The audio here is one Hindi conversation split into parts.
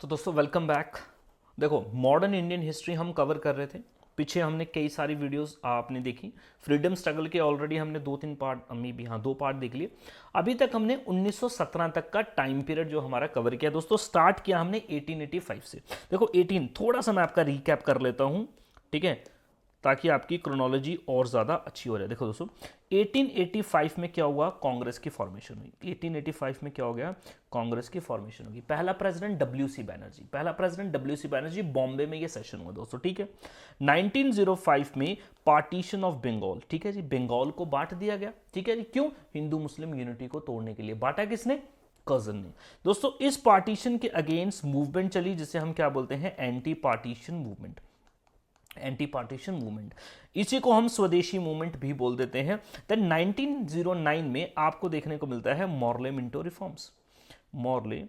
तो दोस्तों वेलकम बैक। देखो, मॉडर्न इंडियन हिस्ट्री हम कवर कर रहे थे। पीछे हमने कई सारी वीडियोस आपने देखी। फ्रीडम स्ट्रगल के ऑलरेडी हमने 2-3 पार्ट, अम्मी भी हाँ 2 पार्ट देख लिए। अभी तक हमने 1917 तक का टाइम पीरियड जो हमारा कवर किया दोस्तों। स्टार्ट किया हमने 1885 से। देखो 18 थोड़ा सा मैं आपका रिकैप कर लेता हूँ, ठीक है, ताकि आपकी क्रोनोलॉजी और ज़्यादा अच्छी हो जाए। देखो दोस्तों, 1885 में क्या हुआ? कांग्रेस की फॉर्मेशन हुई। 1885 में क्या हो गया? कांग्रेस की फॉर्मेशन होगी। पहला president W C Banerjee, Bombay में ये सेशन हुआ दोस्तों, ठीक है। 1905 में पार्टीशन ऑफ बंगाल, ठीक है जी, बंगाल को बांट दिया गया, ठीक है जी। क्यों? हिंदू मुस्लिम यूनिटी को तोड़ने के लिए। बांटा किसने? कजन ने। दोस्तों इस पार्टीशन के अगेंस्ट मूवमेंट चली, जिसे हम क्या बोलते हैं? Anti partition movement. Anti partition movement, इसी को हम स्वदेशी मूवमेंट भी बोल देते हैं। देन 1909 में आपको देखने को मिलता है Morley Minto reforms. Morley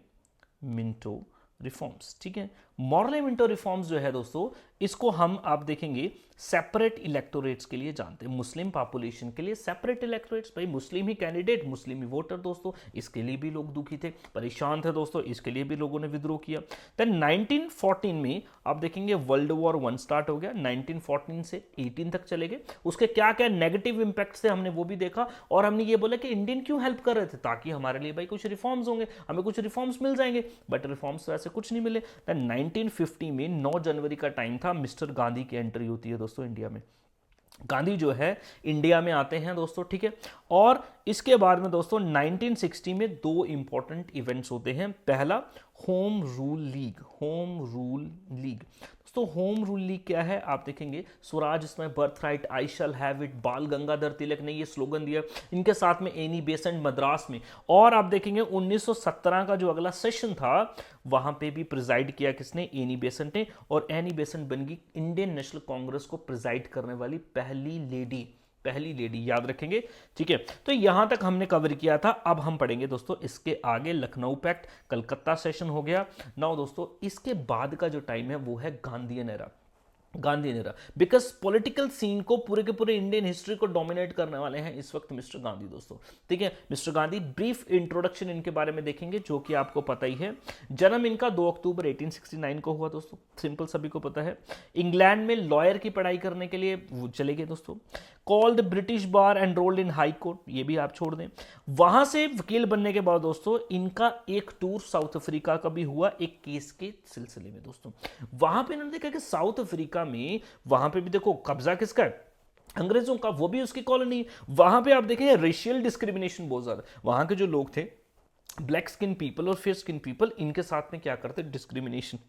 Minto reforms, ठीक है। मॉर्ले मिंटो रिफॉर्म्स जो है दोस्तों, इसको हम आप देखेंगे सेपरेट इलेक्टोरेट्स के लिए जानते हैं। मुस्लिम पॉपुलेशन के लिए सेपरेट इलेक्टोरेट्स, भाई मुस्लिम ही कैंडिडेट, मुस्लिम ही वोटर दोस्तों, इसके लिए भी लोग दुखी थे, परेशान थे दोस्तों, इसके लिए भी लोगों ने विद्रोह किया। देन 1914 में आप देखेंगे वर्ल्ड वॉर 1 स्टार्ट हो गया। 1914 से 18 तक चले गए। उसके क्या क्या नेगेटिव इंपैक्ट थे हमने वो भी देखा, और हमने ये बोला कि इंडियन क्यों हेल्प कर रहे थे? ताकि हमारे लिए भाई कुछ रिफॉर्म्स होंगे, हमें कुछ रिफॉर्म्स मिल जाएंगे। बट रिफॉर्म्स वैसे कुछ नहीं मिले। देन 1950 में 9 जनवरी का टाइम था, मिस्टर गांधी की एंट्री होती है दोस्तों इंडिया में। गांधी जो है इंडिया में आते हैं दोस्तों, ठीक है। और इसके बाद में दोस्तों 1960 में 2 इंपॉर्टेंट इवेंट्स होते हैं। पहला home rule league. Home rule league दोस्तों, होम रूल लीग क्या है आप देखेंगे। स्वराज इसमें birth right, I shall have it, बाल गंगाधर तिलक ने ये स्लोगन दिया। इनके साथ में एनी बेसेंट मद्रास में। और आप देखेंगे 1917 का जो अगला सेशन था, वहां पे भी प्रिजाइड किया किसने? एनी बेसेंट ने। और एनी बेसेंट बन गई इंडियन नेशनल कांग्रेस को प्रिजाइड करने वाली पहली लेडी। पहली लेडी, याद रखेंगे, ठीक है। तो यहां तक हमने कवर किया था। अब हम पढ़ेंगे दोस्तों इसके आगे लखनऊ पैक्ट, कलकत्ता सेशन हो गया। नाउ दोस्तों इसके बाद का जो टाइम है वो है Gandhian era. Gandhian era, because political scene को पूरे के पूरे इंडियन हिस्ट्री को डोमिनेट करने वाले हैं इस वक्त मिस्टर गांधी दोस्तों, ठीक है। मिस्टर गांधी, ब्रीफ इंट्रोडक्शन इनके बारे में देखेंगे, जो कि आपको पता ही है। जन्म इनका 2 अक्टूबर 1869 को हुआ दोस्तों, सिंपल सभी को पता है। इंग्लैंड में लॉयर की पढ़ाई करने के लिए वो चले गए दोस्तों। Called British bar, enrolled in high court, ये भी आप छोड़ दें। वहां से वकील बनने के बाद दोस्तों इनका एक टूर साउथ अफ्रीका का भी हुआ, एक केस के सिलसिले में दोस्तों। वहां पे इन्होंने देखा कि साउथ अफ्रीका में, वहां पे भी देखो कब्जा किसका है? अंग्रेजों का, वो भी उसकी कॉलोनी। वहां पे आप देखें रेशियल डिस्क्रिमिनेशन बहुत ज्यादा। वहां के जो लोग थे, ब्लैक स्किन पीपल और फेयर स्किन पीपल, इनके साथ में क्या करते? डिस्क्रिमिनेशन।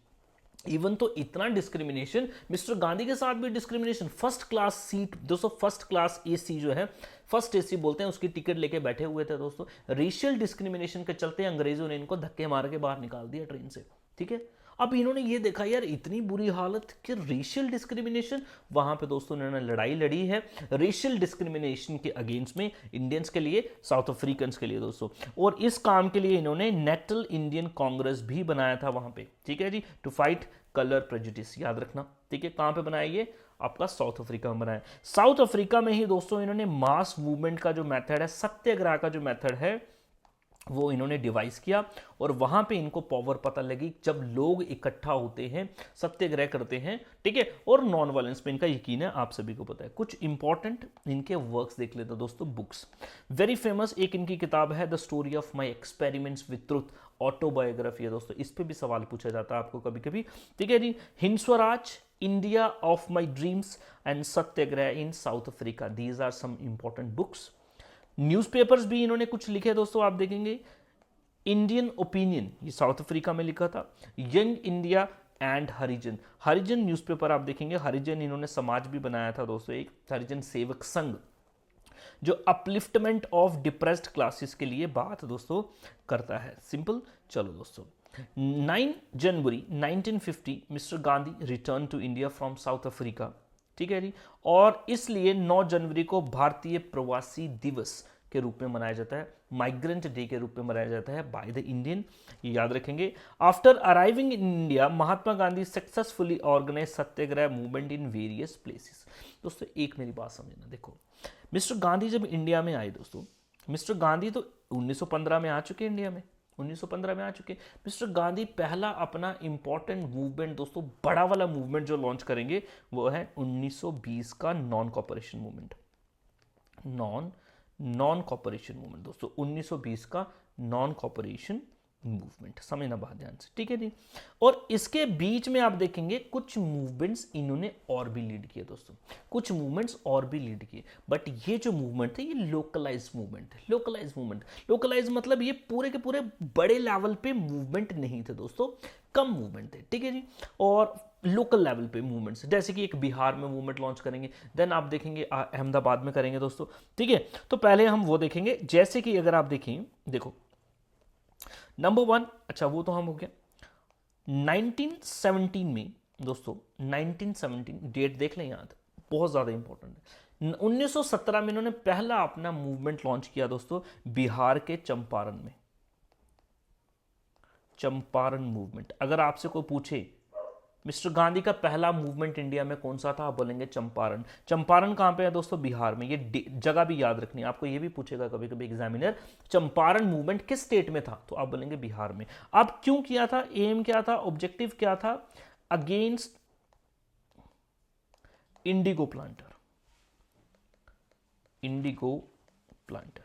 इवन तो इतना डिस्क्रिमिनेशन, मिस्टर गांधी के साथ भी डिस्क्रिमिनेशन। फर्स्ट क्लास सीट दोस्तों, फर्स्ट क्लास एसी जो है, फर्स्ट एसी बोलते हैं, उसकी टिकट लेके बैठे हुए थे दोस्तों। रेशियल डिस्क्रिमिनेशन के चलते अंग्रेजों ने इनको धक्के मार के बाहर निकाल दिया ट्रेन से, ठीक है। अब इन्होंने ये देखा यार इतनी बुरी हालत कि रेशियल डिस्क्रिमिनेशन, वहां पे दोस्तों इन्होंने लड़ाई लड़ी है रेशियल डिस्क्रिमिनेशन के अगेंस्ट में, इंडियंस के लिए, साउथ अफ्रीकन के लिए दोस्तों। और इस काम के लिए इन्होंने नेशनल इंडियन कांग्रेस भी बनाया था वहां पे, ठीक है जी, टू फाइट कलर प्रेजुडिस, याद रखना, ठीक है। कहां पे बनाया ये? आपका साउथ अफ्रीका में बनाया। साउथ अफ्रीका में ही दोस्तों इन्होंने मास मूवमेंट का जो मेथड है, सत्याग्रह का जो मेथड है, वो इन्होंने डिवाइस किया। और वहां पे इनको पावर पता लगी, जब लोग इकट्ठा होते हैं, सत्याग्रह करते हैं, ठीक है। और नॉन वायलेंस पे इनका यकीन है, आप सभी को पता है। कुछ इंपॉर्टेंट इनके वर्क्स देख लेते हैं दोस्तों, बुक्स। वेरी फेमस एक इनकी किताब है the story of my experiments with truth, autobiography है दोस्तों। इस पे भी सवाल पूछा जाता है आपको कभी कभी, ठीक है जी। Hind Swaraj, India of my dreams and Satyagraha in South Africa, these are some important books. Newspapers भी इन्होंने कुछ लिखे दोस्तों, आप देखेंगे। इंडियन ओपिनियन, ये साउथ अफ्रीका में लिखा था। Young India and Harijan, Harijan newspaper आप देखेंगे। हरिजन इन्होंने समाज भी बनाया था दोस्तों, एक हरिजन सेवक संघ, जो अपलिफ्टमेंट ऑफ डिप्रेस्ड क्लासेस के लिए बात दोस्तों करता है। सिंपल। चलो दोस्तों, 9 January 1950 mister Gandhi return to India from South Africa, ठीक है जी। और इसलिए 9 जनवरी को भारतीय प्रवासी दिवस के रूप में मनाया जाता है, माइग्रेंट डे के रूप में मनाया जाता है बाय द इंडियन, ये याद रखेंगे। After arriving in India, Mahatma Gandhi successfully organise satyagraha movement in various places. दोस्तों एक मेरी बात समझना, देखो मिस्टर गांधी जब इंडिया में आए दोस्तों, मिस्टर गांधी तो 1915 में आ चुके इंडिया में, 1915 में आ चुके। मिस्टर गांधी पहला अपना इंपॉर्टेंट मूवमेंट दोस्तों, बड़ा वाला मूवमेंट जो लॉन्च करेंगे वो है 1920 का non cooperation movement. Non cooperation movement दोस्तों, 1920 का नॉन कॉपरेशन मूवमेंट, समझना बात ध्यान से, ठीक है जी। और इसके बीच में आप देखेंगे कुछ मूवमेंट्स इन्होंने और भी लीड किए दोस्तों, कुछ मूवमेंट्स और भी लीड किए, बट ये जो मूवमेंट थे ये लोकलाइज मूवमेंट है। लोकलाइज मतलब ये पूरे के पूरे बड़े लेवल पे मूवमेंट नहीं थे दोस्तों, कम मूवमेंट थे, ठीक है जी। और लोकल लेवल पे मूवमेंट्स, जैसे कि एक बिहार में मूवमेंट लॉन्च करेंगे, देन आप देखेंगे अहमदाबाद में करेंगे दोस्तों, ठीक है। तो पहले हम वो देखेंगे, जैसे कि अगर आप देखें, देखो नंबर 1, अच्छा वो तो हम हो गया। 1917 में दोस्तों, 1917 डेट देख लें याद, बहुत ज्यादा इंपॉर्टेंट है। 1917 में इन्होंने पहला अपना मूवमेंट लॉन्च किया दोस्तों, बिहार के चंपारण में। चंपारण मूवमेंट, अगर आपसे कोई पूछे मिस्टर गांधी का पहला मूवमेंट इंडिया में कौन सा था, आप बोलेंगे चंपारण। चंपारण कहां पे है दोस्तों, बिहार में। ये जगह भी याद रखनी है आपको, ये भी पूछेगा कभी कभी एग्जामिनर, चंपारण मूवमेंट किस स्टेट में था, तो आप बोलेंगे बिहार में। अब क्यों किया था, एम क्या था, ऑब्जेक्टिव क्या था, against Indigo planter. Indigo planter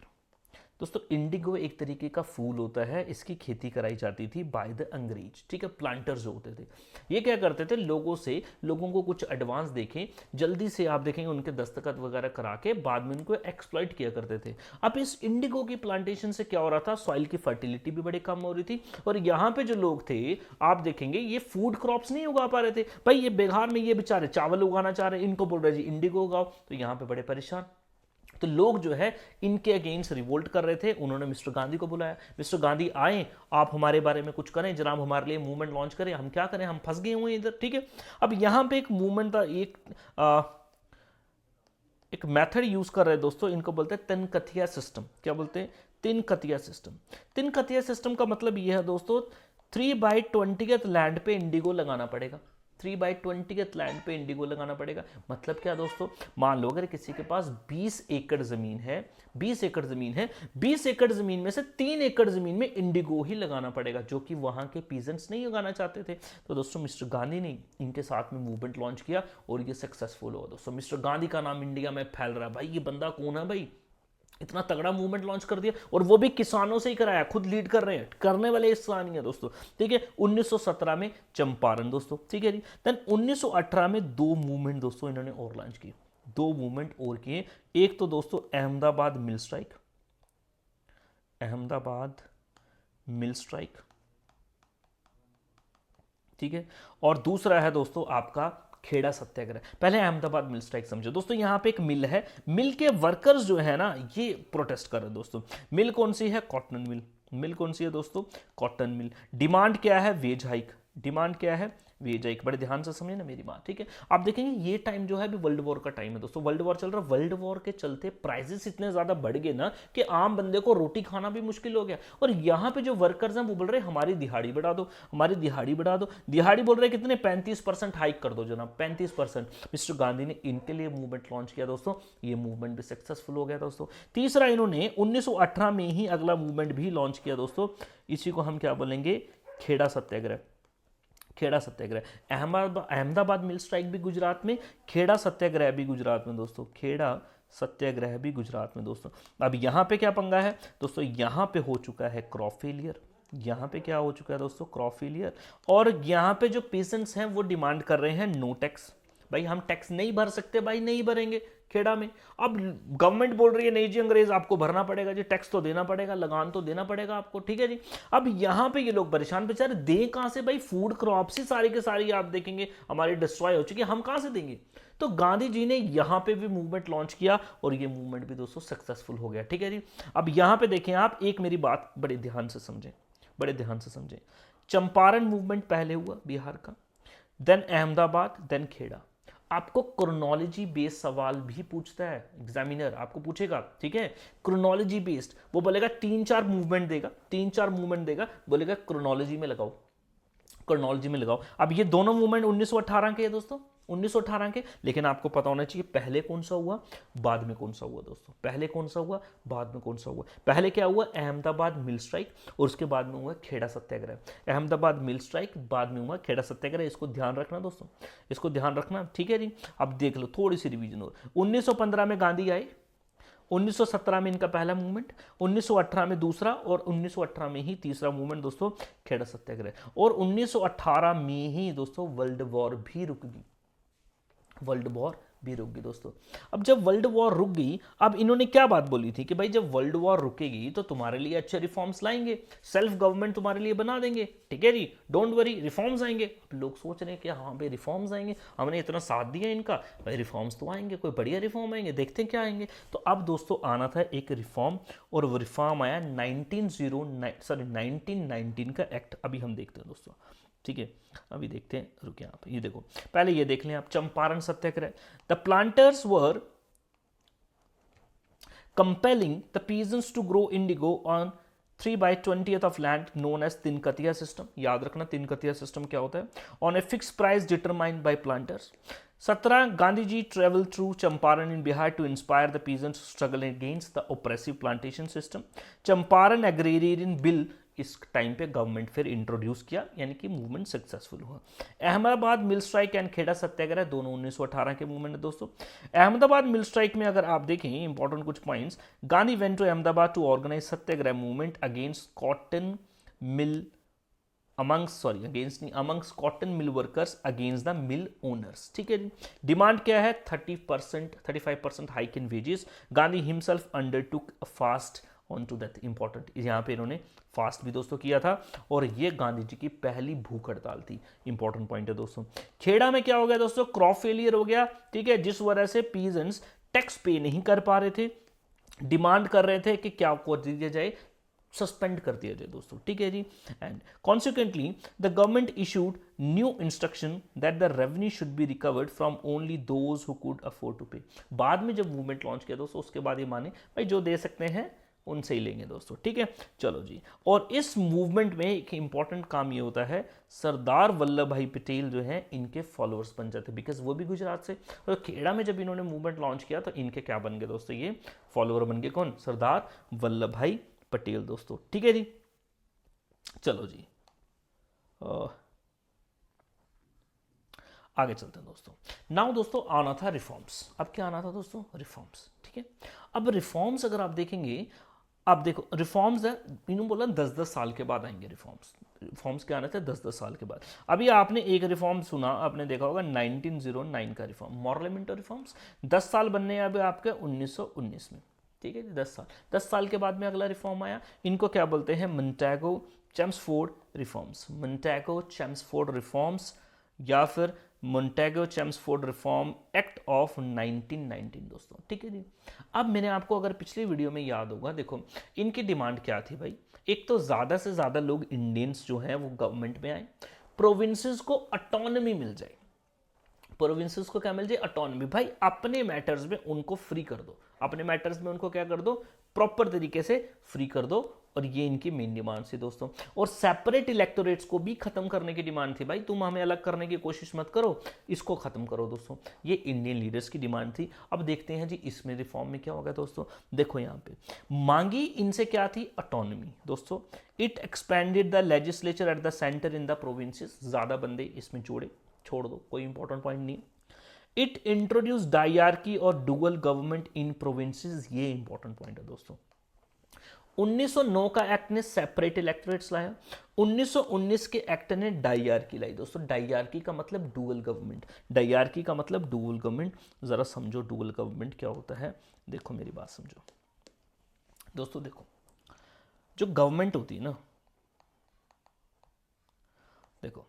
दोस्तों, इंडिगो एक तरीके का फूल होता है, इसकी खेती कराई जाती थी बाय द अंग्रेज, ठीक है। प्लांटर्स जो होते थे ये क्या करते थे, लोगों को कुछ एडवांस देखें, जल्दी से आप देखेंगे उनके दस्तखत वगैरह करा के बाद में उनको एक्सप्लॉइट किया करते थे। अब इस इंडिगो की प्लांटेशन से क्या हो रहा था, सॉइल की फर्टिलिटी भी बड़ी कम हो रही थी, और यहाँ पे जो लोग थे आप देखेंगे ये फूड क्रॉप्स नहीं उगा पा रहे थे। भाई ये बिहार में ये बेचारे चावल उगाना चाह रहे हैं, इनको बोल रहे जी इंडिगो उगाओ, तो यहाँ पे बड़े परेशान। तो लोग जो है इनके अगेंस्ट रिवोल्ट कर रहे थे, उन्होंने मिस्टर गांधी को बुलाया, मिस्टर गांधी आए, आप हमारे बारे में कुछ करें जनाब, हमारे लिए मूवमेंट लॉन्च करें, हम क्या करें, हम फंस गए हुए इधर, ठीक है। अब यहां पे एक मूवमेंट था, एक मेथड यूज कर रहे हैं दोस्तों, इनको बोलते हैं तिनकथिया सिस्टम। क्या बोलते हैं, तिनकथिया सिस्टम। तिनकथिया सिस्टम का मतलब यह है दोस्तों, 3/20 लैंड पे इंडिगो लगाना पड़ेगा। 3/20 लैंड पे इंडिगो लगाना पड़ेगा, मतलब क्या दोस्तों, मान लो अगर किसी के पास 20 एकड़ जमीन है, 20 एकड़ जमीन है, 20 एकड़ जमीन में से 3 एकड़ जमीन में इंडिगो ही लगाना पड़ेगा, जो कि वहां के पीजेंट्स नहीं उगाना चाहते थे। तो दोस्तों मिस्टर गांधी ने इनके साथ में मूवमेंट लॉन्च किया और ये सक्सेसफुल हुआ दोस्तों। मिस्टर गांधी का नाम इंडिया में फैल रहा है, भाई ये बंदा कौन है भाई, इतना तगड़ा मूवमेंट लॉन्च कर दिया, और वो भी किसानों से ही कराया, खुद लीड कर रहे हैं, करने वाले इंसान ही है दोस्तों, ठीक है। 1917 में चंपारण दोस्तों, ठीक है जी। देन 1918 में 2 मूवमेंट दोस्तों इन्होंने और लॉन्च किए, 2 मूवमेंट और किए। एक तो दोस्तों Ahmedabad mill strike, Ahmedabad mill strike, ठीक है। और दूसरा है दोस्तों आपका खेड़ा सत्याग्रह। पहले अहमदाबाद मिल स्ट्राइक समझो दोस्तों, यहां पे एक मिल है, मिल के वर्कर्स जो है ना ये प्रोटेस्ट कर रहे हैं दोस्तों। मिल कौन सी है, कॉटन मिल। मिल कौन सी है दोस्तों, कॉटन मिल। डिमांड क्या है, वेज हाइक। डिमांड क्या है, वेज हाइक। बड़े ध्यान से समझे ना मेरी बात, ठीक है। आप देखेंगे ये टाइम जो है अभी वर्ल्ड वॉर का टाइम है दोस्तों, वर्ल्ड वॉर चल रहा है। वर्ल्ड वॉर के चलते प्राइसेस इतने ज्यादा बढ़ गए ना कि आम बंदे को रोटी खाना भी मुश्किल हो गया। और यहाँ पे जो वर्कर्स हैं वो बोल रहे हैं हमारी दिहाड़ी बढ़ा दो, हमारी दिहाड़ी बढ़ा दो। दिहाड़ी बोल रहे हैं कितने, 35% हाइक कर दो जनाब, 35%। मिस्टर गांधी ने इनके लिए मूवमेंट लॉन्च किया दोस्तों, ये मूवमेंट भी सक्सेसफुल हो गया दोस्तों। तीसरा इन्होंने 1918 में ही अगला मूवमेंट भी लॉन्च किया दोस्तों, इसी को हम क्या बोलेंगे, खेड़ा सत्याग्रह। खेड़ा सत्याग्रह। अहमदाबाद मिल स्ट्राइक भी गुजरात में, खेड़ा सत्याग्रह भी गुजरात में दोस्तों, खेड़ा सत्याग्रह भी गुजरात में दोस्तों। अब यहां पे क्या पंगा है दोस्तों, यहां पे हो चुका है क्रॉप फेलियर। यहां पे क्या हो चुका है दोस्तों, क्रॉप फेलियर। और यहां पे जो पेशेंट्स हैं वो डिमांड कर रहे हैं नो टैक्स। भाई हम टैक्स नहीं भर सकते, भाई नहीं भरेंगे खेड़ा में। अब गवर्नमेंट बोल रही है नहीं जी अंग्रेज आपको भरना पड़ेगा जी, टैक्स तो देना पड़ेगा, लगान तो देना पड़ेगा आपको, ठीक है जी। अब यहां पे ये लोग परेशान, बेचारे दें कहां से भाई, फूड क्रॉप्स ही सारी के सारी आप देखेंगे हमारी डिस्ट्रॉय हो चुकी है, हम कहां से देंगे। तो गांधी जी ने यहां पे भी मूवमेंट लॉन्च किया और ये मूवमेंट भी दोस्तों सक्सेसफुल हो गया, ठीक है जी। अब यहां पे देखें आप, एक मेरी बात बड़े ध्यान से समझें, बड़े ध्यान से समझें। चंपारण मूवमेंट पहले हुआ बिहार का, देन अहमदाबाद, देन खेड़ा। आपको क्रोनोलॉजी बेस्ड सवाल भी पूछता है एग्जामिनर, आपको पूछेगा, ठीक है। क्रोनोलॉजी बेस्ड, वो बोलेगा 3-4 मूवमेंट देगा, 3-4 मूवमेंट देगा, बोलेगा क्रोनोलॉजी में लगाओ। क्रोनोलॉजी में लगाओ। अब ये दोनों मूवमेंट 1918 के है दोस्तों, 1918 के, लेकिन आपको पता होना चाहिए पहले कौन सा हुआ, बाद में कौन सा हुआ दोस्तों। पहले कौन सा हुआ, बाद में कौन सा हुआ। पहले क्या हुआ, अहमदाबाद मिल स्ट्राइक, और उसके बाद में हुआ खेड़ा सत्याग्रह। अहमदाबाद मिल स्ट्राइक, बाद में हुआ खेड़ा सत्याग्रह। इसको ध्यान रखना दोस्तों, इसको ध्यान रखना, ठीक है जी। अब देख लो थोड़ी सी रिवीजन और, 1915 में गांधी आए, 1917 में इनका पहला मूवमेंट, 1918 में दूसरा, और 1918 में ही तीसरा मूवमेंट दोस्तों खेड़ा सत्याग्रह। और 1918 में ही दोस्तों वर्ल्ड वॉर भी रुक गई, वर्ल्ड वॉर भी रुक गई दोस्तों। अब जब वर्ल्ड वॉर रुक गई, अब इन्होंने क्या बात बोली थी कि भाई जब वर्ल्ड वॉर रुकेगी तो तुम्हारे लिए अच्छे रिफॉर्म्स लाएंगे, सेल्फ गवर्नमेंट तुम्हारे लिए बना देंगे, ठीक है जी, डोंट वरी, रिफॉर्म्स आएंगे। अब लोग सोच रहे हैं कि हाँ भाई रिफॉर्म्स आएंगे, हमने इतना साथ दिया इनका, भाई रिफॉर्म्स तो आएंगे, कोई बढ़िया रिफॉर्म आएंगे, देखते हैं क्या आएंगे। तो अब दोस्तों आना था एक रिफॉर्म, और वो रिफॉर्म आया 1919 का एक्ट। अभी हम देखते हैं दोस्तों, ठीक है, अभी देखते हैं, रुकिए आप, ये देखो पहले ये देख लें आप, Champaran Satyagraha. The planters were compelling the peasants to grow indigo on 3/20 of land known as tinkathia system. याद रखना तिनकतिया सिस्टम क्या होता है, on a fix price determined by planters. 17 Gandhi ji travel through Champaran in Bihar to inspire the peasants struggle against the oppressive plantation system. Champaran agrarian bill इस टाइम पे गवर्नमेंट फिर इंट्रोड्यूस किया, यानी कि मूवमेंट सक्सेसफुल हुआ। Ahmedabad mill strike and Kheda Satyagraha दोनों 1918 के मूवमेंट है दोस्तों। अहमदाबाद मिल स्ट्राइक में अगर आप देखें इंपॉर्टेंट कुछ points, Gandhi went to Ahmedabad to organise satyagraha movement against cotton mill amongst cotton mill workers against the mill owners, ठीक है जी। डिमांड क्या है, 35% hike in wages. Gandhi himself undertook a fast on to death, important, यहाँ पे इन्होंने फास्ट भी दोस्तों किया था, और ये गांधी जी की पहली भूख हड़ताल थी, इंपॉर्टेंट पॉइंट है दोस्तों। खेड़ा में क्या हो गया दोस्तों, क्रॉप फेलियर हो गया, ठीक है, जिस वजह से पीजेंट्स टैक्स पे नहीं कर पा रहे थे, डिमांड कर रहे थे कि क्या कर दिया जाए, सस्पेंड कर दिया जाए दोस्तों, ठीक है जी। And consequently the government issued new instruction that the revenue should be recovered from only those who could afford to pay. बाद में जब मूवमेंट लॉन्च किया दोस्तों, उसके बाद ये माने भाई जो दे सकते हैं उनसे ही लेंगे दोस्तों, ठीक है, चलो जी। और इस मूवमेंट में एक इंपॉर्टेंट काम ये होता है, सरदार वल्लभ भाई पटेल जो हैं इनके फॉलोअर्स बन जाते, बिकॉज वो भी गुजरात से, और खेड़ा में जब इन्होंने मूवमेंट लॉन्च किया तो इनके क्या बन गए दोस्तों, ये फॉलोअर बन गए, कौन, सरदार वल्लभ भाई पटेल दोस्तों, ठीक है जी। चलो जी आगे चलते हैं दोस्तों। नाउ दोस्तों आना था रिफॉर्म्स। अब क्या आना था दोस्तों, रिफॉर्म्स, ठीक है। अब रिफॉर्म्स अगर आप देखेंगे, अब देखो रिफॉर्म्स है, इन्होंने बोला 10-10 साल के बाद आएंगे रिफॉर्म्स। रिफॉर्म्स क्या आने थे, 10-10 साल के बाद। अभी आपने एक रिफॉर्म सुना, आपने देखा होगा 1909 का रिफॉर्म, मॉरलेमेंटो रिफॉर्म्स, 10 साल बनने हैं अभी आपके 1919 में, ठीक है जी, 10 साल के बाद में अगला रिफॉर्म आया। इनको क्या बोलते हैं, Montague Chelmsford reforms, Montague Chelmsford reforms, या फिर Montague Chelmsford reform act of 1919 दोस्तों, ठीक है जी। अब मैंने आपको अगर पिछले वीडियो में याद होगा, देखो इनकी डिमांड क्या थी भाई, एक तो ज़्यादा से ज़्यादा लोग इंडियंस जो हैं वो गवर्नमेंट में आए, प्रोविंसेस को ऑटोनॉमी मिल जाए, प्रोविंसेस को क्या मिल जाए, ऑटोनॉमी, भाई अपने मैटर्स में उनको फ्री कर दो, अपने मैटर्स में उनको क्या कर दो, प्रॉपर तरीके से फ्री कर दो, और ये इनकी मेन डिमांड थी दोस्तों। और सेपरेट इलेक्टोरेट्स को भी खत्म करने की डिमांड थी, भाई तुम हमें अलग करने की कोशिश मत करो, इसको खत्म करो दोस्तों, ये इंडियन लीडर्स की डिमांड थी। अब देखते हैं जी इसमें रिफॉर्म में क्या होगा दोस्तों। देखो यहाँ पे मांगी इनसे क्या थी, ऑटोनॉमी दोस्तों। It expanded the legislature at the centre in the provinces, ज्यादा बंदे इसमें जोड़े, छोड़ दो, कोई इंपॉर्टेंट पॉइंट नहीं। इट इंट्रोड्यूस डायरकी और डुअल गवर्नमेंट इन प्रोविंसेस, ये इंपॉर्टेंट पॉइंट है दोस्तों। 1909 का एक्ट ने सेपरेट इलेक्टोरेट्स लाया, 1919 के एक्ट ने डायरकी लाई दोस्तों। डायरकी का मतलब डुअल गवर्नमेंट, डायरकी का मतलब डुअल गवर्नमेंट। जरा समझो डुअल गवर्नमेंट क्या होता है, देखो मेरी बात समझो दोस्तों। देखो जो गवर्नमेंट होती है ना, देखो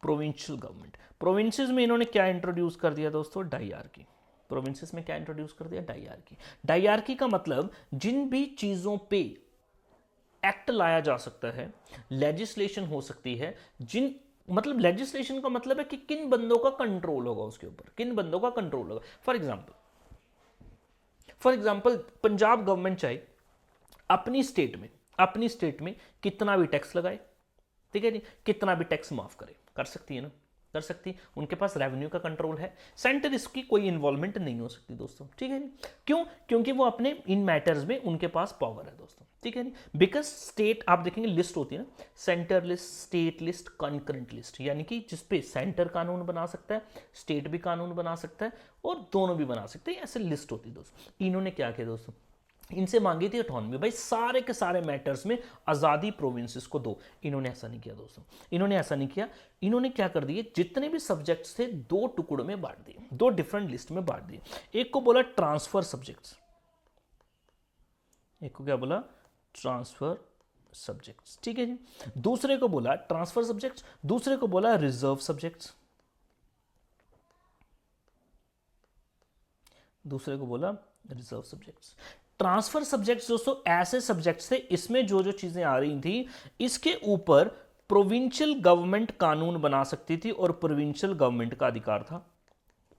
प्रोविंशियल गवर्नमेंट, प्रोविंसेस में इन्होंने क्या इंट्रोड्यूस कर दिया दोस्तों, डायरकी। प्रोविंसेस में क्या इंट्रोड्यूस कर दिया, डायरकी। डायरकी का मतलब जिन भी चीजों पे एक्ट लाया जा सकता है, लेजिस्लेशन हो सकती है, जिन मतलब लेजिस्लेशन का मतलब है कि किन बंदों का कंट्रोल होगा उसके ऊपर, किन बंदों का कंट्रोल होगा। फॉर एग्जाम्पल पंजाब गवर्नमेंट चाहे अपनी स्टेट में कितना भी टैक्स लगाए, ठीक है जी, कितना भी टैक्स माफ करे, कर सकती है ना, कर सकती, उनके पास रेवेन्यू का कंट्रोल है, सेंटर इसकी कोई इन्वॉल्वमेंट नहीं हो सकती दोस्तों, ठीक है जी। क्यों? क्योंकि वो अपने इन मैटर्स में उनके पास पावर है दोस्तों, ठीक है जी। बिकॉज स्टेट, आप देखेंगे लिस्ट होती है ना, centre list, state list, concurrent list, यानी कि जिसपे सेंटर कानून बना सकता है, स्टेट भी कानून बना सकता है और दोनों भी बना सकते हैं, ऐसे लिस्ट होती है दोस्तों। इन्होंने क्या किया दोस्तों, इनसे मांगी थी ऑटोनॉमी, भाई सारे के सारे मैटर्स में आज़ादी प्रोविंसेस को दो। इन्होंने ऐसा नहीं किया दोस्तों, इन्होंने ऐसा नहीं किया। इन्होंने क्या कर दिए, जितने भी सब्जेक्ट्स थे दो टुकड़ों में बांट दिए, दो डिफरेंट लिस्ट में बांट दिए। एक को बोला ट्रांसफर सब्जेक्ट्स, एक को क्या बोला, ट्रांसफर सब्जेक्ट्स, ठीक है जी। दूसरे को बोला ट्रांसफर सब्जेक्ट्स, दूसरे को बोला रिजर्व सब्जेक्ट्स, दूसरे को बोला रिजर्व सब्जेक्ट्स। ट्रांसफर सब्जेक्ट्स दोस्तों ऐसे सब्जेक्ट्स थे, इसमें जो जो चीजें आ रही थी इसके ऊपर प्रोविंशियल गवर्नमेंट कानून बना सकती थी और प्रोविंशियल गवर्नमेंट का अधिकार था,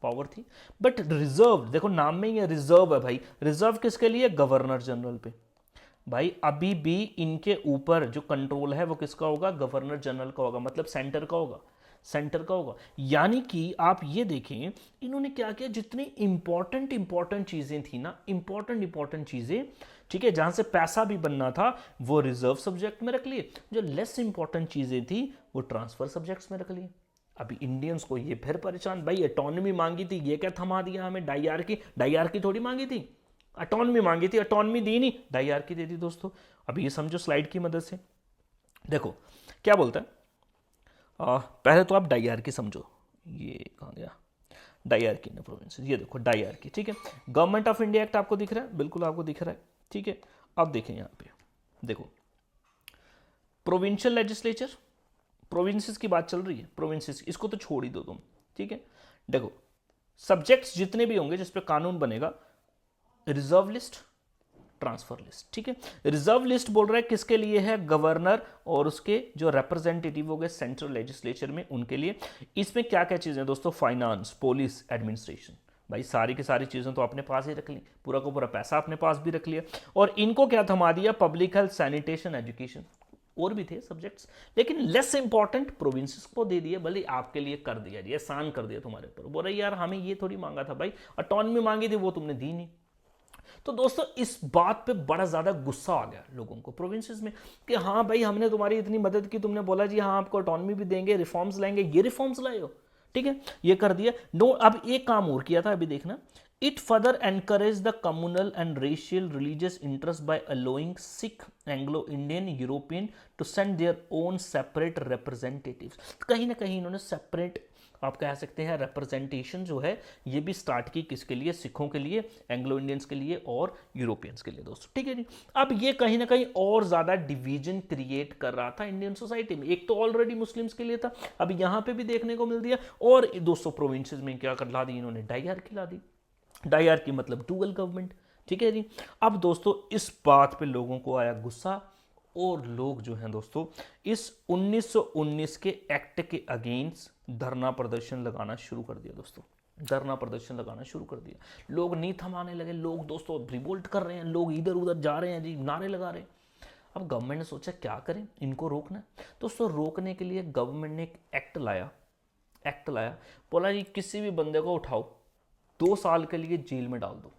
पावर थी। बट रिजर्व, देखो नाम में ही रिजर्व है भाई, रिजर्व किसके लिए, गवर्नर जनरल पे। भाई अभी भी इनके ऊपर जो कंट्रोल है वो किसका होगा, गवर्नर जनरल का होगा, मतलब सेंटर का होगा, सेंटर का होगा। यानी कि आप ये देखें इन्होंने क्या किया, जितनी इंपॉर्टेंट चीजें थी ना, इंपॉर्टेंट चीजें, ठीक है, जहां से पैसा भी बनना था वो रिजर्व सब्जेक्ट में रख लिए, जो लेस इंपॉर्टेंट चीजें थी वो ट्रांसफर सब्जेक्ट्स में रख लिए। अभी इंडियंस को ये फिर परेशान, भाई ऑटोनॉमी मांगी थी, ये क्या थमा दिया हमें, डाइयार्की थोड़ी मांगी थी, ऑटोनॉमी मांगी थी, ऑटोनॉमी दी नहीं, डाइयार्की दे दी दोस्तों। अभी ये समझो स्लाइड की मदद से, देखो क्या बोलता है। पहले तो आप डाइयार्की समझो, ये कहाँ गया, डाइयार्की ने प्रोविंस, ये देखो डाइयार्की, ठीक है। गवर्नमेंट ऑफ इंडिया एक्ट आपको दिख रहा है, बिल्कुल आपको दिख रहा है, ठीक है। अब देखें यहाँ पे, देखो प्रोविंशियल लेजिस्लेचर, प्रोविंसेस की बात चल रही है, प्रोविंसेस, इसको तो छोड़ ही दो तुम, ठीक है। देखो सब्जेक्ट्स जितने भी होंगे जिस पे कानून बनेगा, रिजर्व लिस्ट, ट्रांसफर लिस्ट, ठीक है। रिजर्व लिस्ट बोल रहा है किसके लिए है, गवर्नर और उसके जो रिप्रेजेंटेटिव हो गए सेंट्रल लेजिस्लेचर में, उनके लिए। इसमें क्या क्या चीजें दोस्तों, फाइनेंस, पुलिस, एडमिनिस्ट्रेशन, भाई सारी की सारी चीजें तो अपने पास ही रख ली, पूरा का पूरा पैसा अपने पास भी रख लिया। और इनको क्या थमा दिया, पब्लिक हेल्थ, सैनिटेशन, एजुकेशन, और भी थे सब्जेक्ट्स लेकिन लेस इंपॉर्टेंट प्रोविंसेस को दे दिए, भले आपके लिए कर दिया जी, आसान कर दिया तुम्हारे ऊपर। बोल रहे यार हमें ये थोड़ी मांगा था भाई, ऑटोनॉमी मांगी थी वो तुमने दी नहीं। तो दोस्तों इस बात पे बड़ा ज्यादा गुस्सा आ गया लोगों को प्रोविंसेस में कि हाँ भाई हमने तुम्हारी इतनी मदद की, तुमने बोला जी हाँ आपको ऑटोनॉमी भी देंगे, रिफॉर्म्स लाएंगे, ये रिफॉर्म्स लाए हो, ठीक है, ये कर दिया। नो, अब एक काम और किया था, अभी देखना, it further encourage the communal and racial religious interest by allowing Sikh, Anglo Indian, European to send their own separate representatives. कहीं ना कहीं इन्होंने सेपरेट, आप कह सकते हैं, रिप्रेजेंटेशन जो है ये भी स्टार्ट की, किसके लिए, सिखों के लिए, एंग्लो इंडियंस के लिए और यूरोपियंस के लिए दोस्तों, ठीक है जी। अब ये कहीं ना कहीं और ज्यादा डिवीजन क्रिएट कर रहा था इंडियन सोसाइटी में। एक तो ऑलरेडी मुस्लिम्स के लिए था, अब यहां पे भी देखने को मिल दिया। और दोस्तों प्रोविंसेस में क्या कर ला दी इन्होंने, डाइयार्की ला दी। डाइयार्की मतलब डुअल गवर्नमेंट, ठीक है जी। अब दोस्तों इस बात पे लोगों को आया गुस्सा, और लोग जो हैं दोस्तों इस 1919 के एक्ट के अगेंस्ट धरना प्रदर्शन लगाना शुरू कर दिया दोस्तों, धरना प्रदर्शन लगाना शुरू कर दिया। लोग नहीं थमाने लगे, लोग दोस्तों रिवोल्ट कर रहे हैं, लोग इधर उधर जा रहे हैं जी, नारे लगा रहे हैं। अब गवर्नमेंट ने सोचा क्या करें, इनको रोकना है। दोस्तों रोकने के लिए गवर्नमेंट ने एक एक्ट लाया, बोला जी किसी भी बंदे को उठाओ, 2 साल के लिए जेल में डाल दो,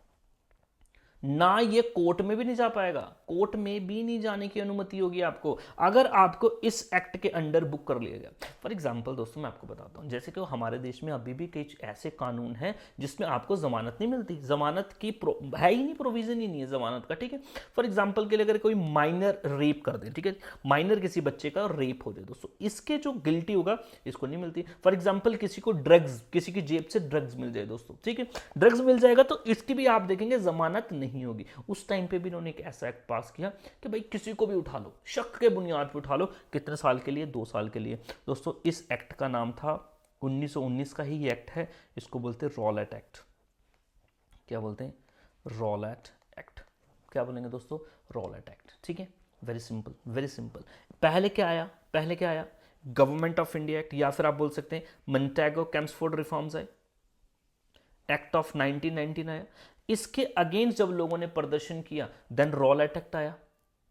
ना ये कोर्ट में भी नहीं जा पाएगा, कोर्ट में भी नहीं जाने की अनुमति होगी आपको अगर आपको इस एक्ट के अंडर बुक कर लिया गया। फॉर एग्जांपल दोस्तों मैं आपको बताता हूं, जैसे कि हमारे देश में अभी भी कई ऐसे कानून हैं जिसमें आपको जमानत नहीं मिलती, जमानत की है ही नहीं, प्रोविजन ही नहीं है जमानत का, ठीक है। फॉर एग्जाम्पल के लिए अगर कोई माइनर रेप कर दे, ठीक है, माइनर किसी बच्चे का रेप हो जाए दोस्तों, इसके जो गिल्टी होगा इसको नहीं मिलती। फॉर एग्जाम्पल किसी को ड्रग्स, किसी की जेब से ड्रग्स मिल जाए दोस्तों, ठीक है, ड्रग्स मिल जाएगा तो इसकी भी आप देखेंगे जमानत नहीं होगी। उस टाइम पे भी इन्होंने एक ऐसा एक्ट पास किया कि भाई किसी को भी उठा लो, शक के बुनियाद पे उठा लो, कितने साल के लिए, 2 साल के लिए। दोस्तों इस एक्ट का नाम था, 1919 का ही एक्ट है, इसको बोलते हैं रॉलेट एक्ट। क्या बोलते हैं, रॉलेट एक्ट। क्या बोलेंगे दोस्तों, रॉलेट एक्ट, ठीक है। Very simple, very simple. पहले क्या आया, गवर्नमेंट ऑफ इंडिया एक्ट, या फिर आप बोल सकते हैं मोंटेगो कैम्सफोर्ड रिफॉर्म्स आए, एक्ट ऑफ 1919 आया। इसके अगेंस्ट जब लोगों ने प्रदर्शन किया देन रॉलेट एक्ट आया,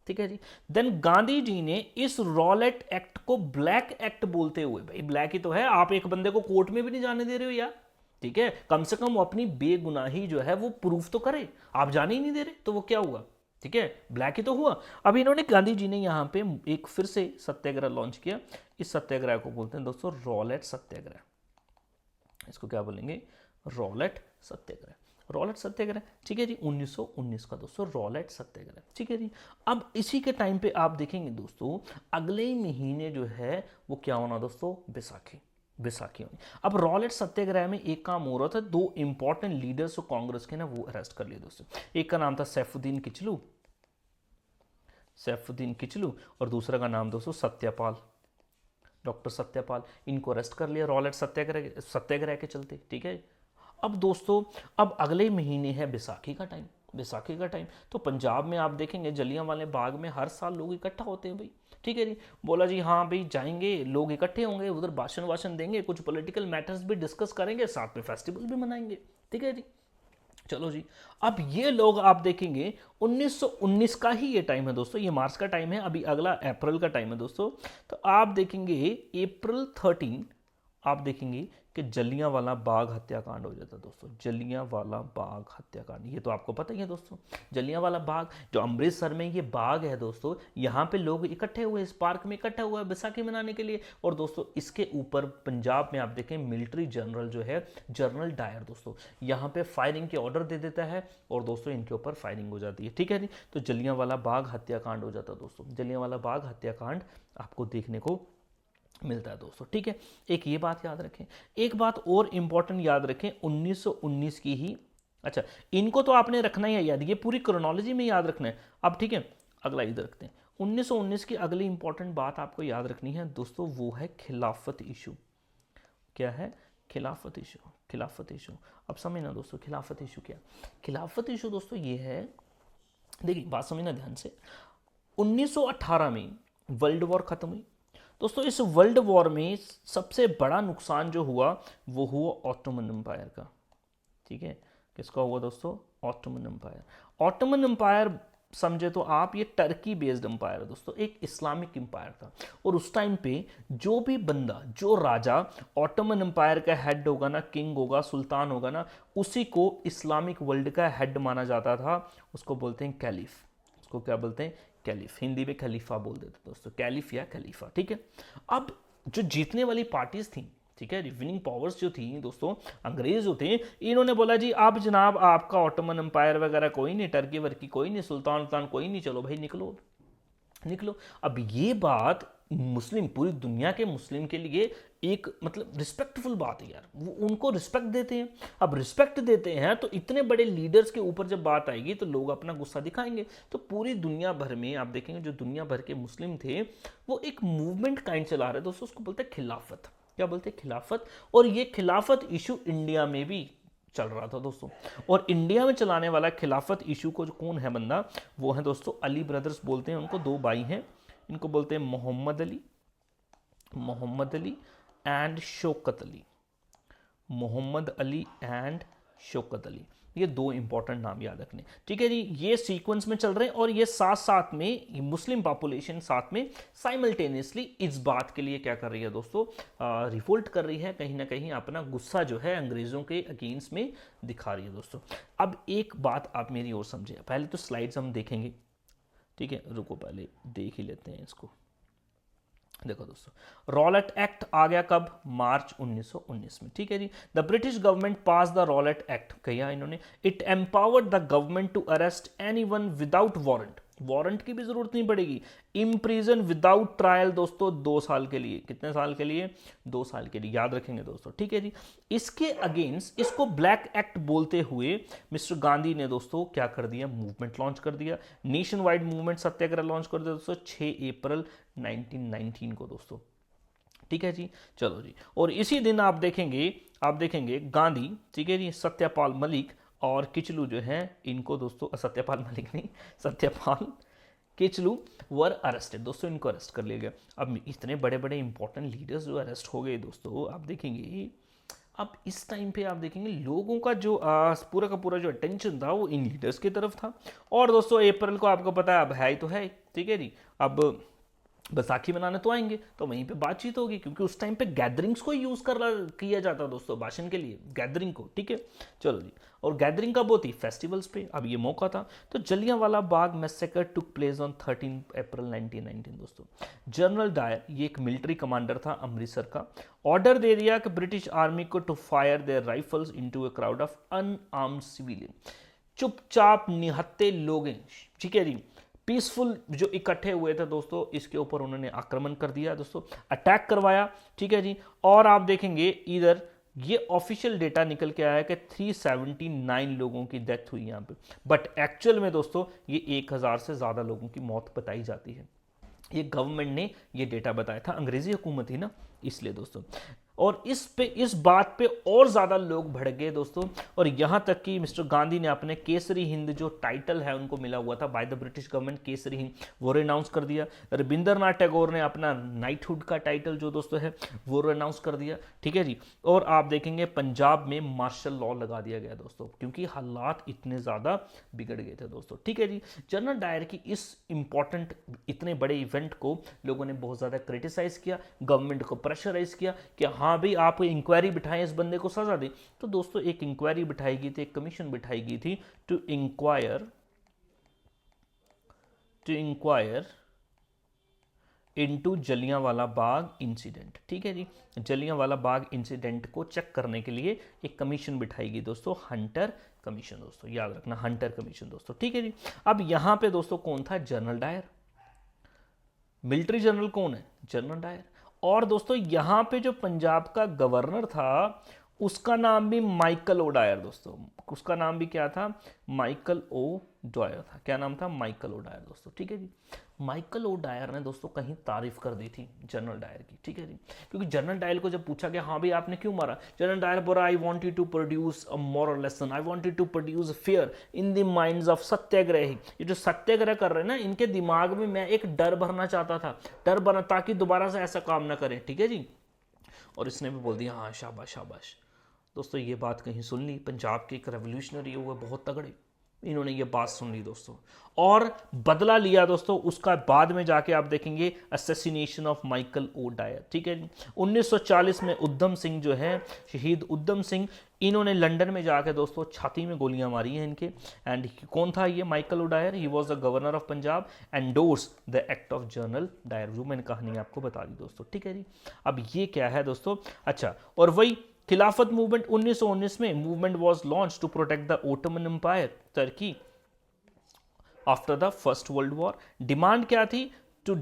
ठीक है जी। देन गांधी जी ने इस रॉलेट एक्ट को ब्लैक एक्ट बोलते हुए, भाई ब्लैक ही तो है, आप एक बंदे को कोर्ट में भी नहीं जाने दे रहे हो यार, ठीक है, कम से कम वो अपनी बेगुनाही जो है वो प्रूफ तो करे, आप जाने ही नहीं दे रहे तो वो क्या हुआ, ठीक है, ब्लैक ही तो हुआ। अब इन्होंने, गांधी जी ने यहाँ पे एक फिर से सत्याग्रह लॉन्च किया। इस सत्याग्रह को बोलते हैं दोस्तों रॉलेट सत्याग्रह। इसको क्या बोलेंगे, रॉलेट सत्याग्रह, रॉलेट सत्याग्रह, ठीक है जी, 1919 का दोस्तों रॉलेट सत्याग्रह, ठीक है जी। अब इसी के टाइम पे आप देखेंगे दोस्तों अगले ही महीने जो है वो क्या होना दोस्तों, बैसाखी, बैसाखी होनी। अब रॉलेट सत्याग्रह में एक काम हो रहा था, दो इंपॉर्टेंट लीडर्स को कांग्रेस के ना वो अरेस्ट कर लिए दोस्तों। एक का नाम था सैफुद्दीन किचलू, सैफुद्दीन किचलू, और दूसरा का नाम दोस्तों सत्यपाल, डॉक्टर सत्यपाल। इनको अरेस्ट कर लिया रॉलेट सत्याग्रह, सत्याग्रह के चलते, ठीक है। अब दोस्तों अब अगले महीने है बैसाखी का टाइम, बैसाखी का टाइम, तो पंजाब में आप देखेंगे जलियांवाले बाग में हर साल लोग इकट्ठा होते हैं भाई, ठीक है जी। बोला जी हाँ भाई जाएंगे, लोग इकट्ठे होंगे, उधर भाषण वाषण देंगे, कुछ पॉलिटिकल मैटर्स भी डिस्कस करेंगे, साथ में फेस्टिवल भी मनाएंगे, ठीक है जी। चलो जी, अब ये लोग आप देखेंगे 1919 का ही ये टाइम है दोस्तों, ये मार्च का टाइम है, अभी अगला अप्रैल का टाइम है दोस्तों। तो आप देखेंगे अप्रैल 13 आप देखेंगे कि जलियांवाला बाग हत्याकांड हो जाता है दोस्तों, जलियांवाला बाग हत्याकांड, ये तो आपको पता ही है दोस्तों। जलियांवाला बाग जो अमृतसर में ये बाग है दोस्तों, यहाँ पे लोग इकट्ठे हुए, इस पार्क में इकट्ठा हुआ है बैसाखी मनाने के लिए। और दोस्तों इसके ऊपर पंजाब में आप देखें मिलिट्री जनरल जो है, जनरल डायर दोस्तों, यहाँ पे फायरिंग के ऑर्डर दे देता है और दोस्तों इनके ऊपर फायरिंग हो जाती है, ठीक है जी। तो जलियांवाला बाग हत्याकांड हो जाता है दोस्तों, जलियांवाला बाग हत्याकांड आपको देखने को मिलता है दोस्तों, ठीक है। एक ये बात याद रखें, एक बात और इंपॉर्टेंट याद रखें 1919 की ही, अच्छा इनको तो आपने रखना ही है याद, ये पूरी क्रोनोलॉजी में याद रखना है। अब ठीक है, अगला इधर रखते हैं, 1919 की अगली इंपॉर्टेंट बात आपको याद रखनी है दोस्तों, वो है खिलाफत इशू। क्या है, खिलाफत इशू, खिलाफत इशू। अब समझना दोस्तों खिलाफत इशू क्या, खिलाफत इशू दोस्तों ये है, देखिए बात समझना ध्यान से, 1918 में वर्ल्ड वॉर खत्म हुई दोस्तों। इस वर्ल्ड वॉर में सबसे बड़ा नुकसान जो हुआ वो हुआ ऑटोमन एम्पायर का, ठीक है, किसका हुआ दोस्तों, ऑटोमन एम्पायर। ऑटोमन एम्पायर समझे तो आप ये टर्की बेस्ड एम्पायर है दोस्तों, एक इस्लामिक एम्पायर था। और उस टाइम पे जो भी बंदा, जो राजा ऑटोमन एम्पायर का हेड होगा ना, किंग होगा, सुल्तान होगा ना, उसी को इस्लामिक वर्ल्ड का हेड माना जाता था, उसको बोलते हैं कैलिफ, उसको क्या बोलते हैं, कैलिफ, हिंदी में खलीफा बोल देते दोस्तों, कैलिफ या खलीफा, ठीक है। अब जो जीतने वाली पार्टीज थी, ठीक है, विनिंग पावर्स जो थी दोस्तों, अंग्रेज जो थे, इन्होंने बोला जी अब जनाब आपका ऑटोमन एम्पायर वगैरह कोई नहीं, टर्की वर्की कोई नहीं, सुल्तान उल्तान कोई नहीं, चलो भाई निकलो निकलो। अब ये बात मुस्लिम, पूरी दुनिया के मुस्लिम के लिए एक मतलब रिस्पेक्टफुल बात है यार, वो उनको रिस्पेक्ट देते हैं। अब रिस्पेक्ट देते हैं तो इतने बड़े लीडर्स के ऊपर जब बात आएगी तो लोग अपना गुस्सा दिखाएंगे। तो पूरी दुनिया भर में आप देखेंगे जो दुनिया भर के मुस्लिम थे वो एक मूवमेंट काइंड चला रहे दोस्तों, उसको बोलते हैं खिलाफत। क्या बोलते हैं, खिलाफत। और ये खिलाफत इशू इंडिया में भी चल रहा था दोस्तों। और इंडिया में चलाने वाला खिलाफत इशू को जो कौन है बंदा, वो है दोस्तों अली ब्रदर्स बोलते हैं उनको, दो भाई हैं, इनको बोलते हैं मोहम्मद अली एंड शौकत अली, मोहम्मद अली एंड शौकत अली, ये दो इंपॉर्टेंट नाम याद रखने, ठीक है जी। ये सीक्वेंस में चल रहे हैं और ये साथ साथ में मुस्लिम पॉपुलेशन साथ में साइमल्टेनियसली इस बात के लिए क्या कर रही है दोस्तों, रिवोल्ट कर रही है, कहीं ना कहीं अपना गुस्सा जो है अंग्रेजों के अगेंस्ट में दिखा रही है दोस्तों। अब एक बात आप मेरी और समझे, पहले तो स्लाइड्स हम देखेंगे, ठीक है, रुको पहले देख ही लेते हैं इसको। देखो दोस्तों रॉलेट एक्ट आ गया कब, मार्च 1919 में, ठीक है जी। The British government pass the Rowlatt act, कहा इन्होंने, it empowered the government to arrest anyone without warrant, warrant की भी जरूरत नहीं पड़ेगी, इम्प्रिजन विदाउट ट्रायल दोस्तों 2 साल के लिए, कितने साल के लिए, 2 साल के लिए, याद रखेंगे दोस्तों, ठीक है जी। इसके अगेंस्ट, इसको ब्लैक एक्ट बोलते हुए मिस्टर गांधी ने दोस्तों क्या कर दिया, मूवमेंट लॉन्च कर दिया, नेशन वाइड मूवमेंट सत्याग्रह लॉन्च कर दिया दोस्तों 6 अप्रैल 1919 को दोस्तों, ठीक है जी। चलो जी, और इसी दिन आप देखेंगे गांधी, ठीक है जी, सत्यपाल मलिक और किचलू जो हैं, इनको दोस्तों, सत्यपाल मलिक नहीं, सत्यपाल किचलू वर अरेस्टेड दोस्तों, इनको अरेस्ट कर लिया गया। अब इतने बड़े बड़े इंपॉर्टेंट लीडर्स जो अरेस्ट हो गए दोस्तों, आप देखेंगे अब इस टाइम पे आप देखेंगे लोगों का जो पूरा का पूरा जो अटेंशन था वो इन लीडर्स की तरफ था। और दोस्तों अप्रैल को आपको पता है अब है ही तो है, ठीक है जी। अब बैसाखी मनाने तो आएंगे तो वहीं पे बातचीत होगी, क्योंकि उस टाइम पे गैदरिंग्स को यूज कर किया जाता दोस्तों भाषण के लिए, गैदरिंग को, ठीक है। चलो जी, और गैदरिंग कब होती? फेस्टिवल्स पे। अब ये मौका था। तो Jallianwala Bagh massacre took place on 13 अप्रैल 1919 दोस्तों। जनरल डायर, ये एक मिलिट्री कमांडर था अमृतसर का, ऑर्डर दे दिया कि ब्रिटिश आर्मी को to fire their rifles into a crowd of unarmed civilian. चुपचाप निहत्थे लोग, ठीक है जी, पीसफुल जो इकट्ठे हुए थे दोस्तों, इसके ऊपर उन्होंने आक्रमण कर दिया दोस्तों, अटैक करवाया, ठीक है जी। और आप देखेंगे इधर ये ऑफिशियल डेटा निकल के आया कि 379 लोगों की डेथ हुई यहां पे, बट एक्चुअल में दोस्तों ये 1000 से ज्यादा लोगों की मौत बताई जाती है। ये गवर्नमेंट ने ये डेटा बताया था, अंग्रेजी हुकूमत थी ना, इसलिए दोस्तों। और इस बात पे और ज्यादा लोग भड़क गए दोस्तों, और यहां तक कि मिस्टर गांधी ने अपने केसरी हिंद जो टाइटल है उनको मिला हुआ था by the British government, Kesari Hind, वो रिनाउंस कर दिया। रविंद्रनाथ टैगोर ने अपना नाइटहुड का टाइटल जो दोस्तों है वो रिनाउंस कर दिया, ठीक है जी। और आप देखेंगे पंजाब में मार्शल लॉ लगा दिया गया दोस्तों, क्योंकि हालात इतने ज्यादा बिगड़ गए थे दोस्तों, ठीक है जी। जनरल डायर की इस इंपॉर्टेंट इतने बड़े इवेंट को लोगों ने बहुत ज्यादा क्रिटिसाइज किया, गवर्नमेंट को प्रेशराइज किया कि हाँ भाई आप इंक्वायरी बिठाएं, इस बंदे को सजा दें। तो दोस्तों एक इंक्वायरी बिठाई गई थी, एक कमीशन बिठाई गई थी to inquire into Jallianwala Bagh incident, ठीक है जी। जलियांवाला बाग इंसिडेंट को चेक करने के लिए एक कमीशन बिठाई गई दोस्तों, हंटर कमीशन दोस्तों, याद रखना हंटर कमीशन दोस्तों, ठीक है जी। अब यहां पे दोस्तों कौन था? General Dyer. मिलिट्री जनरल कौन है? General Dyer. और दोस्तों यहां पे जो पंजाब का गवर्नर था उसका नाम भी माइकल ओ डायर दोस्तों, उसका नाम भी क्या था? माइकल ओ डायर था। क्या नाम था? माइकल ओ डायर दोस्तों, ठीक है जी। माइकल ओ डायर ने दोस्तों कहीं तारीफ कर दी थी जनरल डायर की, ठीक है जी। क्योंकि जनरल डायर को जब पूछा गया हाँ भाई आपने क्यों मारा, जनरल डायर बोला I wanted to produce a moral lesson, I wanted to produce fear in the minds of satyagrahi. ये जो सत्याग्रह कर रहे हैं ना, इनके दिमाग में मैं एक डर भरना चाहता था, डर भरना, ताकि दोबारा से ऐसा काम ना करें, ठीक है जी। और इसने भी बोल दिया हाँ शाबाश शाबाश। दोस्तों ये बात कहीं सुन ली, पंजाब के एक रेवोल्यूशनरी हुए बहुत तगड़े, इन्होंने ये बात सुन ली दोस्तों और बदला लिया दोस्तों। उसका बाद में जाके आप देखेंगे assassination of Michael O'Dwyer, ठीक है। 1940 में उधम सिंह जो है, शहीद उधम सिंह, इन्होंने लंदन में जाके दोस्तों छाती में गोलियां मारी हैं इनके। एंड कौन था ये Michael O'Dwyer? He was the governor of Punjab, endorse the act of general Dyer, जो मैंने कहानी आपको बता दी दोस्तों, ठीक है जी। अब ये क्या है दोस्तों? अच्छा, और वही खिलाफत मूवमेंट 1919 में movement was launch to protect the Ottoman empire Turkey after the first world war. Demand क्या थी? To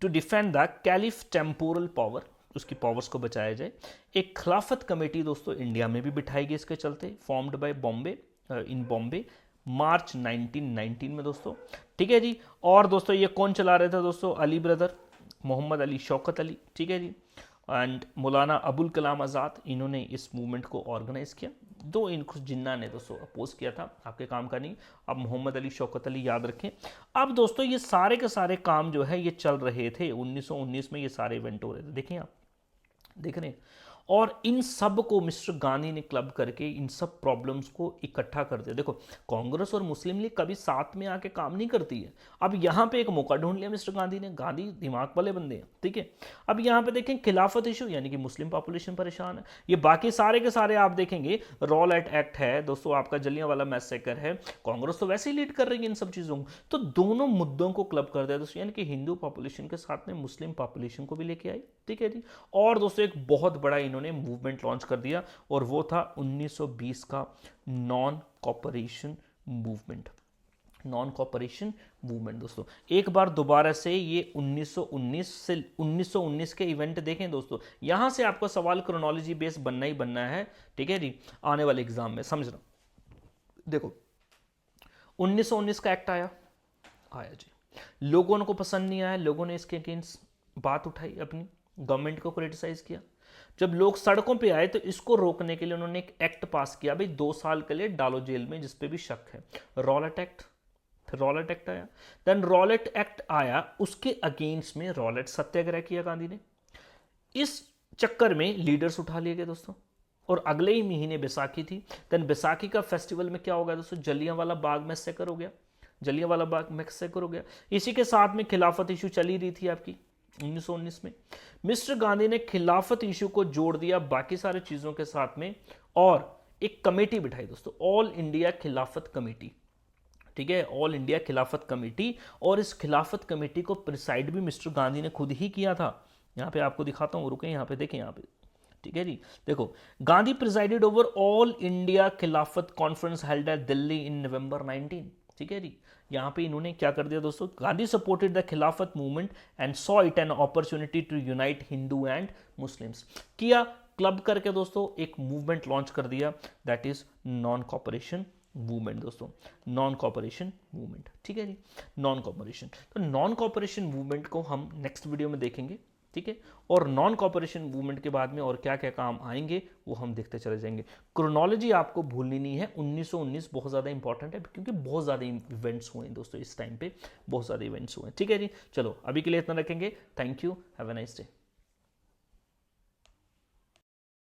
defend the caliph temporal power, उसकी पावर्स को बचाया जाए। एक खिलाफत कमेटी दोस्तों इंडिया में भी बिठाई गई इसके चलते, फॉर्म्ड बाय बॉम्बे, इन बॉम्बे, मार्च 1919 में दोस्तों, ठीक है जी। और दोस्तों ये कौन चला रहे थे दोस्तों? अली ब्रदर, मोहम्मद अली शौकत अली, ठीक है जी, एंड मौलाना अबुल कलाम आज़ाद, इन्होंने इस मूवमेंट को ऑर्गेनाइज किया। दो इनको जिन्ना ने दोस्तों अपोज किया था, आपके काम का नहीं। अब मोहम्मद अली शौकत अली याद रखें। अब दोस्तों ये सारे के सारे काम जो है ये चल रहे थे 1919 में, ये सारे इवेंट हो रहे थे, देखिए आप देख रहे हैं। और इन सब को मिस्टर गांधी ने क्लब करके इन सब प्रॉब्लम्स को इकट्ठा कर दिया। देखो कांग्रेस और मुस्लिम लीग कभी साथ में आके काम नहीं करती है। अब यहां पे एक मौका ढूंढ लिया मिस्टर गांधी ने, गांधी दिमाग वाले बंदे हैं, ठीक है। अब यहां पे देखें खिलाफत इशू, यानी कि मुस्लिम पॉपुलेशन परेशान है। ये बाकी सारे के सारे आप देखेंगे, रॉलेट एक्ट है दोस्तों, आपका जलियांवाला मैसेकर है, कांग्रेस तो वैसे ही लीड कर रही है इन सब चीजों को। तो दोनों मुद्दों को क्लब कर दिया दोस्तों, यानी कि हिंदू पॉपुलेशन के साथ में मुस्लिम पॉपुलेशन को भी लेके आई, ठीक है जी। और दोस्तों एक बहुत बड़ा इन्होंने मूवमेंट लॉन्च कर दिया, और वो था 1920 का non cooperation movement. Non cooperation movement दोस्तों, एक बार दोबारा से ये 1919 के इवेंट देखें दोस्तों, यहां से आपको सवाल क्रोनोलॉजी बेस बनना ही बनना है, ठीक है जी, आने वाले एग्जाम में समझना। देखो 1919 का एक्ट आया जी, लोगों को पसंद नहीं आया, लोगों ने इसके अगेंस्ट बात उठाई, अपनी गवर्नमेंट को क्रिटिसाइज किया। जब लोग सड़कों पे आए तो इसको रोकने के लिए उन्होंने एक एक्ट पास किया, भाई 2 साल के लिए डालो जेल में जिस पे भी शक है, रॉलेट एक्ट। रॉलेट एक्ट आया, देन रॉलेट एक्ट आया, उसके अगेंस्ट में रॉलेट सत्याग्रह किया गांधी ने। इस चक्कर में लीडर्स उठा लिए गए दोस्तों, और अगले ही महीने बैसाखी थी। देन बैसाखी का फेस्टिवल में क्या हो गया दोस्तों, जलियांवाला बाग मैसेकर हो गया, जलियांवाला बाग मैसेकर हो गया। इसी के साथ में खिलाफत इशू चली रही थी आपकी 1919 में। मिस्टर गांधी ने खिलाफत इशू को जोड़ दिया बाकी सारी चीज़ों के साथ में और एक कमेटी बिठाई दोस्तों, ऑल इंडिया खिलाफत कमेटी, ठीक है, ऑल इंडिया खिलाफत कमेटी। और इस खिलाफत कमेटी को प्रिसाइड भी मिस्टर गांधी ने खुद ही किया था। यहाँ पे आपको दिखाता हूँ, रुके यहाँ पे देखें, यहाँ पे ठीक है जी, देखो Gandhi presided over all India खिलाफत कॉन्फ्रेंस हेल्ड एट दिल्ली इन नवंबर 19, ठीक है जी। यहाँ पे इन्होंने क्या कर दिया दोस्तों, Gandhi supported the Khilafat movement and saw it an opportunity to unite Hindu and Muslims. किया क्लब करके दोस्तों एक मूवमेंट लॉन्च कर दिया, that is non cooperation movement दोस्तों, नॉन कॉपरेशन मूवमेंट, ठीक है जी, नॉन कॉपरेशन। तो नॉन कॉपरेशन मूवमेंट को हम नेक्स्ट वीडियो में देखेंगे, ठीक है। और नॉन कॉपरेशन मूवमेंट के बाद में और क्या क्या काम आएंगे वो हम देखते चले जाएंगे। क्रोनोलॉजी आपको भूलनी नहीं है, 1919 बहुत ज़्यादा इंपॉर्टेंट है क्योंकि बहुत ज़्यादा इवेंट्स हुए हैं दोस्तों, इस टाइम पे बहुत ज़्यादा इवेंट्स हुए हैं, ठीक है जी। चलो अभी के लिए इतना रखेंगे, thank you, have a nice day.